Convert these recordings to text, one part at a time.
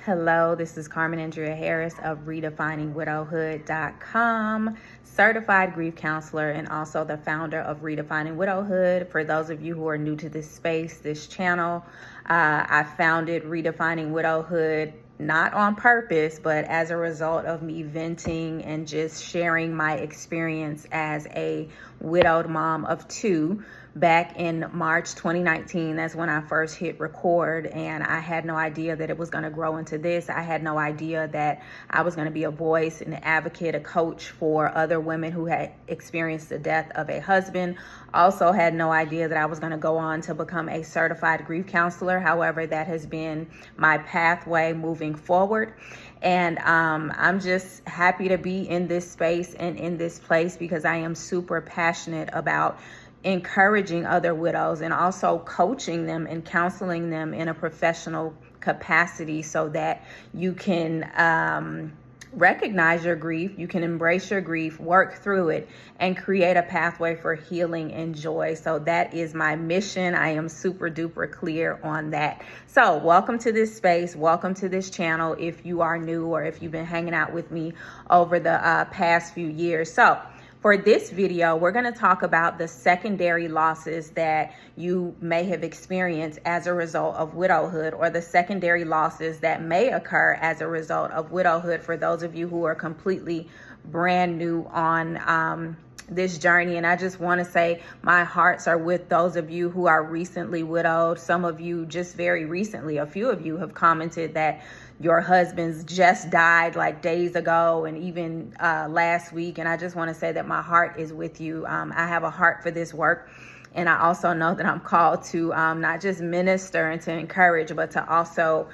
Hello, this is Carmen Andrea Harris of redefiningwidowhood.com, certified grief counselor, and also the founder of Redefining Widowhood. For those of you who are new to this space, this channel, I founded Redefining Widowhood not on purpose, but as a result of me venting and just sharing my experience as a widowed mom of two. Back in March 2019, that's when I first hit record, and I had no idea that it was going to grow into this. I had no idea that I was going to be a voice, an advocate, a coach for other women who had experienced the death of a husband. Also had no idea that I was going to go on to become a certified grief counselor. However, that has been my pathway moving forward. And I'm just happy to be in this space and in this place because I am super passionate about encouraging other widows and also coaching them and counseling them in a professional capacity so that you can recognize your grief, you can embrace your grief, work through it, and create a pathway for healing and joy. So that is my mission. I am super duper clear on that. So welcome to this space. Welcome to this channel if you are new or if you've been hanging out with me over the past few years. So for this video, we're going to talk about the secondary losses that you may have experienced as a result of widowhood, or the secondary losses that may occur as a result of widowhood for those of you who are completely brand new on this journey. And I just want to say my hearts are with those of you who are recently widowed. Some of you just very recently, a few of you have commented that your husbands just died like days ago and even last week. And I just want to say that my heart is with you. I have a heart for this work. And I also know that I'm called to not just minister and to encourage, but to also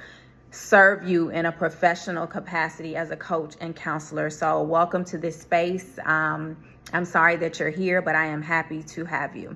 serve you in a professional capacity as a coach and counselor. So welcome to this space. I'm sorry that you're here, but I am happy to have you.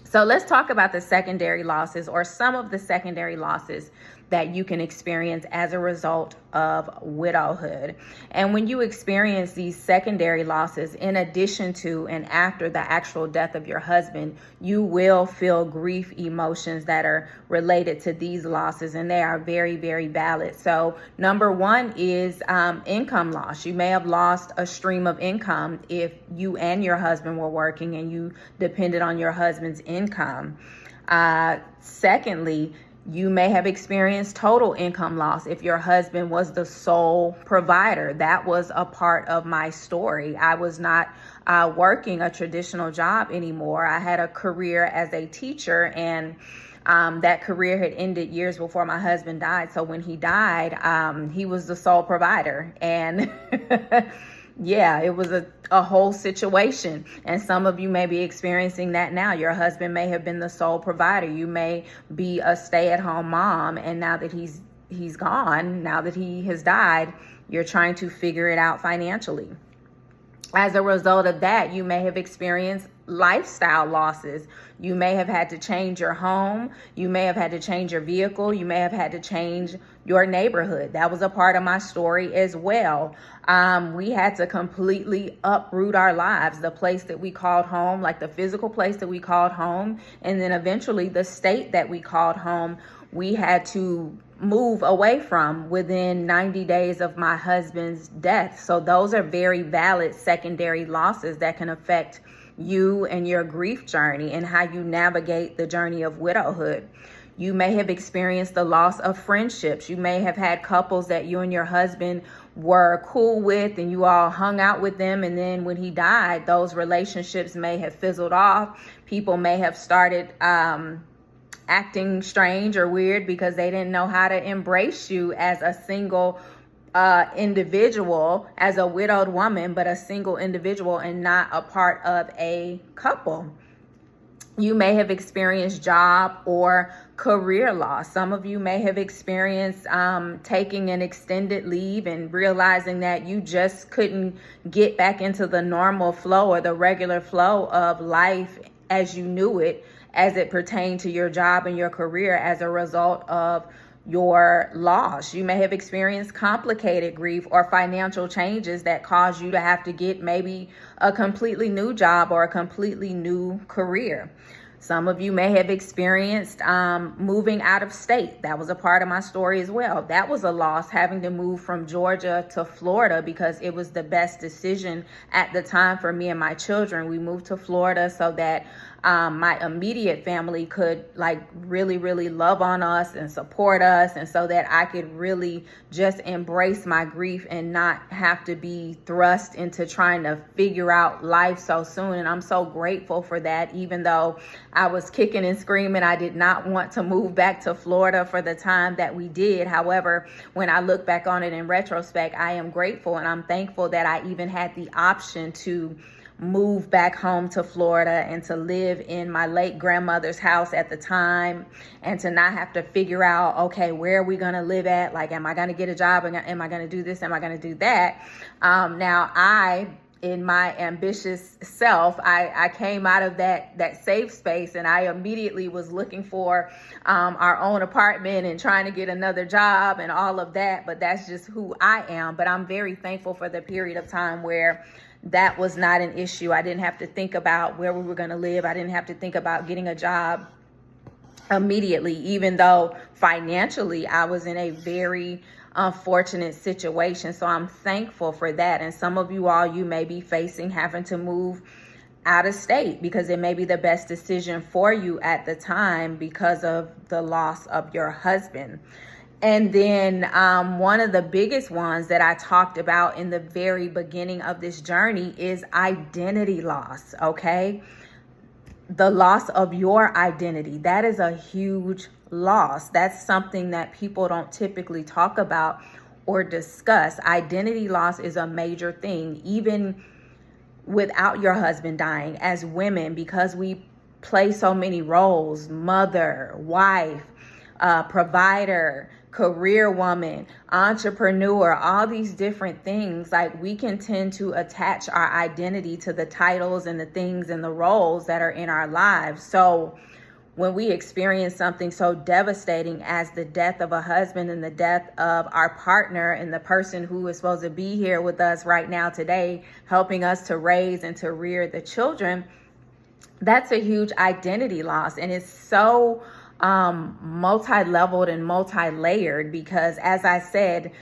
So let's talk about the secondary losses, or some of the secondary losses that you can experience as a result of widowhood. And when you experience these secondary losses, in addition to and after the actual death of your husband, you will feel grief emotions that are related to these losses, and they are very, very valid. So number one is income loss. You may have lost a stream of income if you and your husband were working and you depended on your husband's income. Secondly, you may have experienced total income loss if your husband was the sole provider. That was a part of my story. I was not working a traditional job anymore. I had a career as a teacher, and that career had ended years before my husband died. So when he died, he was the sole provider. And yeah, it was a whole situation. And some of you may be experiencing that now. Your husband may have been the sole provider. You may be a stay-at-home mom, and now that he's gone, now that he has died, you're trying to figure it out financially. As a result of that, you may have experienced lifestyle losses. You may have had to change your home. You may have had to change your vehicle. You may have had to change your neighborhood. That was a part of my story as well. We had to completely uproot our lives, the place that we called home, like the physical place that we called home, and then eventually the state that we called home. We had to move away from within 90 days of my husband's death. So those are very valid secondary losses that can affect you and your grief journey and how you navigate the journey of widowhood. You may have experienced the loss of friendships. You may have had couples that you and your husband were cool with and you all hung out with them. And then when he died, those relationships may have fizzled off. People may have started acting strange or weird because they didn't know how to embrace you as a single individual, as a widowed woman, but a single individual and not a part of a couple. You may have experienced job or career loss. Some of you may have experienced taking an extended leave and realizing that you just couldn't get back into the normal flow or the regular flow of life as you knew it, as it pertained to your job and your career as a result of your loss. You may have experienced complicated grief or financial changes that cause you to have to get maybe a completely new job or a completely new career. Some of you may have experienced moving out of state. That was a part of my story as well. That was a loss, having to move from Georgia to Florida, because it was the best decision at the time for me and my children. We moved to Florida so that my immediate family could really love on us and support us, and so that I could really just embrace my grief and not have to be thrust into trying to figure out life so soon. And I'm so grateful for that. Even though I was kicking and screaming, I did not want to move back to Florida for the time that we did. However, when I look back on it in retrospect, I am grateful and I'm thankful that I even had the option to move back home to Florida and to live in my late grandmother's house at the time, and to not have to figure out, okay, where are we going to live at? Like, am I going to get a job? Am I going to do this? Am I going to do that? Now in my ambitious self, I came out of that safe space, and I immediately was looking for our own apartment and trying to get another job and all of that. But that's just who I am. But I'm very thankful for the period of time where that was not an issue. I didn't have to think about where we were going to live. I didn't have to think about getting a job immediately, even though financially I was in a very unfortunate situation. So I'm thankful for that. And some of you all, you may be facing having to move out of state because it may be the best decision for you at the time because of the loss of your husband. And then one of the biggest ones that I talked about in the very beginning of this journey is identity loss, okay? The loss of your identity. That is a huge loss. That's something that people don't typically talk about or discuss. Identity loss is a major thing, even without your husband dying. As women, because we play so many roles: mother, wife, provider, career woman, entrepreneur, all these different things, like we can tend to attach our identity to the titles and the things and the roles that are in our lives. So when we experience something so devastating as the death of a husband and the death of our partner and the person who is supposed to be here with us right now today, helping us to raise and to rear the children, that's a huge identity loss. And it's so multi-leveled and multi-layered, because as I said,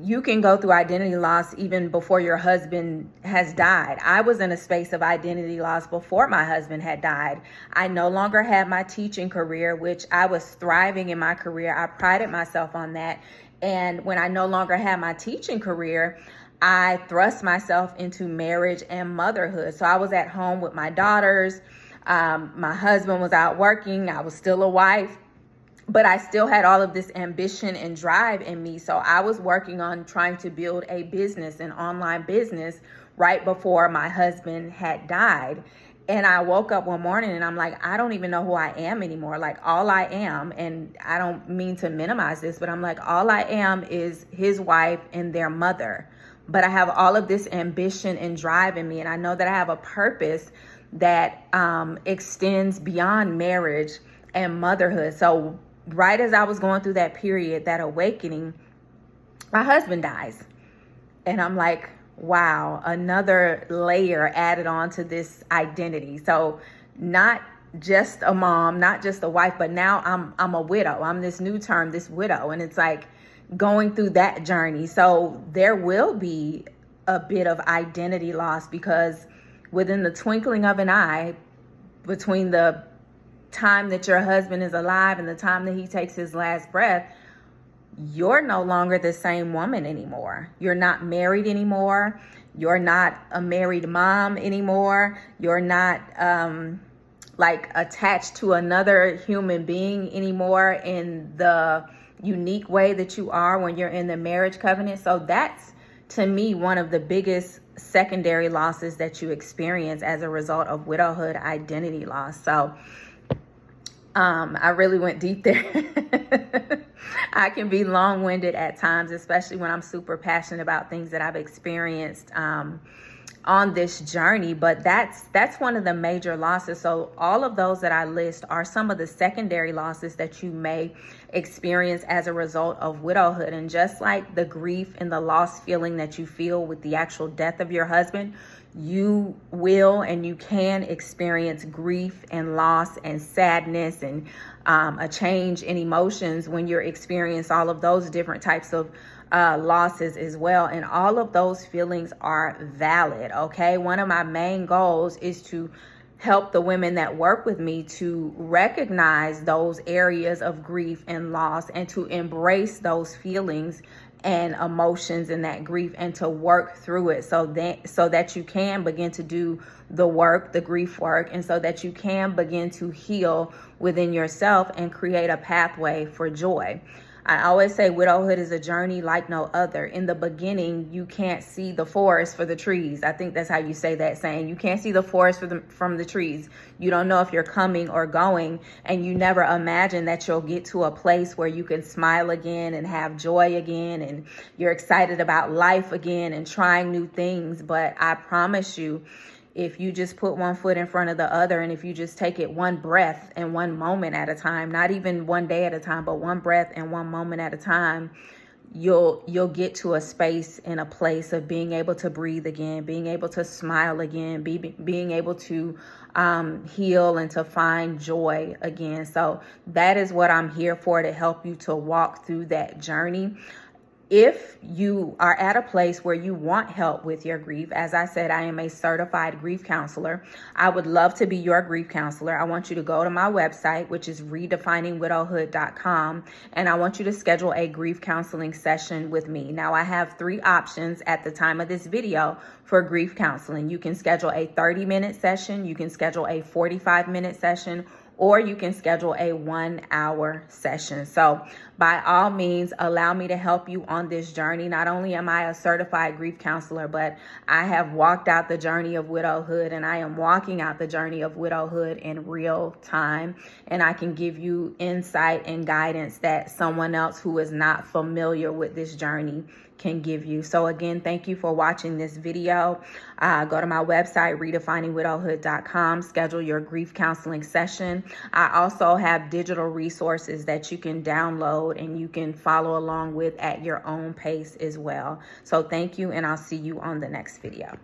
you can go through identity loss even before your husband has died. I was in a space of identity loss before my husband had died. I no longer had my teaching career, which I was thriving in my career. I prided myself on that. And when I no longer had my teaching career, I thrust myself into marriage and motherhood. So I was at home with my daughters. My husband was out working. I was still a wife, but I still had all of this ambition and drive in me. So I was working on trying to build a business, an online business, right before my husband had died. And I woke up one morning and I'm like, I don't even know who I am anymore. Like, all I am, and I don't mean to minimize this, but I'm like, all I am is his wife and their mother. But I have all of this ambition and drive in me. And I know that I have a purpose that extends beyond marriage and motherhood. So right as I was going through that period, that awakening, my husband dies. And I'm like, wow, another layer added on to this identity. So not just a mom, not just a wife, but now I'm a widow. I'm this new term, this widow. And it's like going through that journey. So there will be a bit of identity loss, because within the twinkling of an eye, between the time that your husband is alive and the time that he takes his last breath, you're no longer the same woman anymore. You're not married anymore. You're not a married mom anymore. You're not attached to another human being anymore in the unique way that you are when you're in the marriage covenant. So that's, to me, one of the biggest secondary losses that you experience as a result of widowhood, identity loss. So I really went deep there. I can be long-winded at times, especially when I'm super passionate about things that I've experienced on this journey. But that's one of the major losses. So all of those that I list are some of the secondary losses that you may experience as a result of widowhood. And just like the grief and the loss feeling that you feel with the actual death of your husband, you will and you can experience grief and loss and sadness and a change in emotions when you're experiencing all of those different types of losses as well. And all of those feelings are valid, okay? One of my main goals is to help the women that work with me to recognize those areas of grief and loss and to embrace those feelings and emotions and that grief and to work through it so that you can begin to do the work, the grief work, and so that you can begin to heal within yourself and create a pathway for joy. I always say widowhood is a journey like no other. In the beginning, you can't see the forest for the trees. I think that's how you say that saying. You can't see the forest from the trees. You don't know if you're coming or going, and you never imagine that you'll get to a place where you can smile again and have joy again, and you're excited about life again and trying new things. But I promise you, if you just put one foot in front of the other, and if you just take it one breath and one moment at a time, not even one day at a time, but one breath and one moment at a time, you'll get to a space and a place of being able to breathe again, being able to smile again, being able to heal and to find joy again. So that is what I'm here for, to help you to walk through that journey. If you are at a place where you want help with your grief, as I said, I am a certified grief counselor. I would love to be your grief counselor. I want you to go to my website, which is redefiningwidowhood.com, and I want you to schedule a grief counseling session with me. Now, I have 3 options at the time of this video for grief counseling. You can schedule a 30-minute session, you can schedule a 45-minute session, or you can schedule a 1-hour session. So by all means, allow me to help you on this journey. Not only am I a certified grief counselor, but I have walked out the journey of widowhood, and I am walking out the journey of widowhood in real time. And I can give you insight and guidance that someone else who is not familiar with this journey can give you. So again, thank you for watching this video. Go to my website, redefiningwidowhood.com, schedule your grief counseling session. I also have digital resources that you can download and you can follow along with at your own pace as well. So thank you, and I'll see you on the next video.